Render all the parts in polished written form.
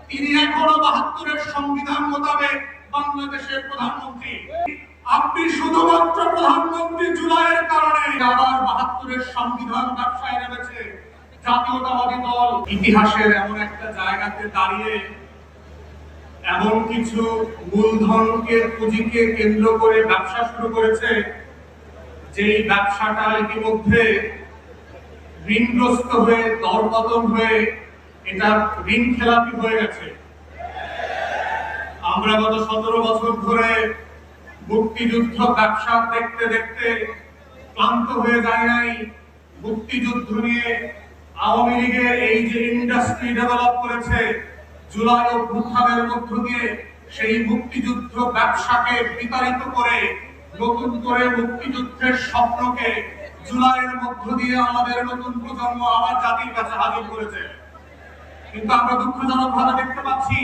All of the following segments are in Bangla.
তিনি এখনো ৭২-এর সংবিধান মোতাবেক বাংলাদেশের প্রধানমন্ত্রী। আপনি শুধুমাত্র প্রধানমন্ত্রী জুলাইয়ের কারণে আবার ৭২-এর সংবিধান ব্যবসায় নেমেছে জাতীয়তাবাদী দল। ইতিহাসের এমন একটা জায়গাতে দাঁড়িয়ে এমন কিছু মূলধনকে পুঁজিকে কেন্দ্র করে ব্যবসা শুরু করেছে, যেই ব্যবসাটা ইতিমধ্যে ঋণগ্রস্ত হয়ে দরপতন হয়ে এটা ঋণ খেলাপি হয়ে গেছে। আমরা গত ১৭ বছর ধরে মুক্তিযুদ্ধ ব্যবসা দেখতে দেখতে ক্লান্ত হয়ে যায় নাই। মুক্তিযুদ্ধ নিয়ে আওয়ামী লীগের এই যে ইন্ডাস্ট্রি ডেভেলপ করেছে জুলাই অভ্যুত্থানের মধ্য দিয়ে, সেই মুক্তিযুদ্ধ ব্যবসাকে বিতাড়িত করে নতুন করে মুক্তিযুদ্ধের স্বপ্নকে জুলাইয়ের মধ্য দিয়ে আমাদের নতুন প্রজন্ম আবার জাতির কাছে হাজির করেছে। কিন্তু আমরা দুঃখজনক ভাবে দেখতে পাচ্ছি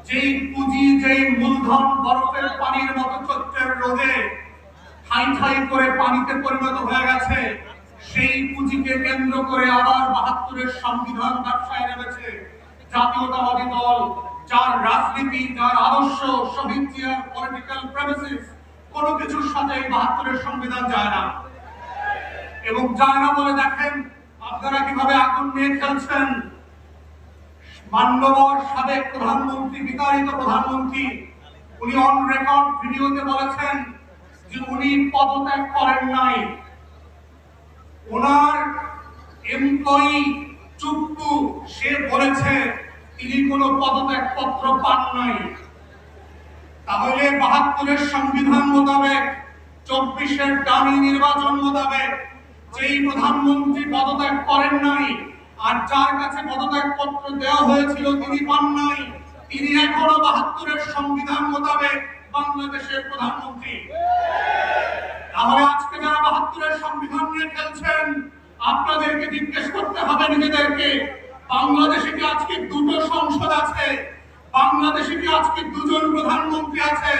যেই পুঁজি, যেই মূলধন বরফের পানির মতো চৈত্রের রোদে ঠাই ঠাই করে পানিতে পরিণত হয়ে গেছে, সেই পুঁজিকে কেন্দ্র করে আবার ৭২-এর সংবিধান ব্যবসায় নেমেছে জাতীয়তাবাদী দল, যার রাজনীতি, যার আদর্শ, শহীদ জিয়ার পলিটিক্যাল প্রেমিসিস কোনো কিছুর সাথে ৭২-এর সংবিধান যায় না। এবং যায় না বলে দেখেন আপনারা কিভাবে আগুন নিয়ে খেলছেন। মান্যবর সাবেক প্রধানমন্ত্রী, বিতাড়িত প্রধানমন্ত্রী, উনি অন রেকর্ড ভিডিওতে বলেছেন যে উনি পদত্যাগ করেন নাই। ওনার এমপ্লয়ি চুপ্পু সে বলেছে তিনি কোনো পদত্যাগ পত্র পান নাই। তাহলে ৭২-এর সংবিধান মোতাবেক, ২৪-এর ডামি নির্বাচন মোতাবেক যেই প্রধানমন্ত্রী পদত্যাগ করেন নাই আর যার কাছে পদত্যাগ পত্র দেওয়া হয়েছিল তিনি পান নাই, তিনি এখনো ৭২-এর সংবিধান মোতাবেক বাংলাদেশের প্রধানমন্ত্রী। তাহলে আজকে যারা ৭২-এর সংবিধান নিয়ে খেলছেন আপনাদেরকে জিজ্ঞেস করতে হবে নিজেদেরকে, বাংলাদেশে কি আজকে দুটো সংসদ আছে? বাংলাদেশে কি আজকে দুজন প্রধানমন্ত্রী আছে?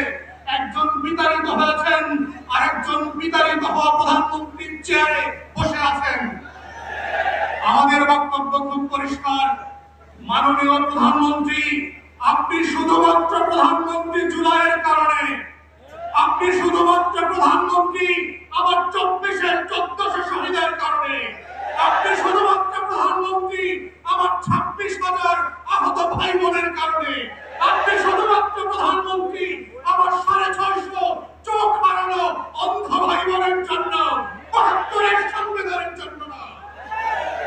একজন বিতাড়িত হয়েছেন আর একজন বিতাড়িত হওয়া প্রধানমন্ত্রীর চেয়ারে বসে আছেন। আমাদের বক্তব্য খুব পরিষ্কার, মাননীয় প্রধানমন্ত্রী, আপনি শুধুমাত্র প্রধানমন্ত্রী জুলাইয়ের কারণে, আপনি শুধুমাত্র প্রধানমন্ত্রী আবার ২৪-এর ১৪০০ শহীদের কারণে, আপনি শুধুমাত্র প্রধানমন্ত্রী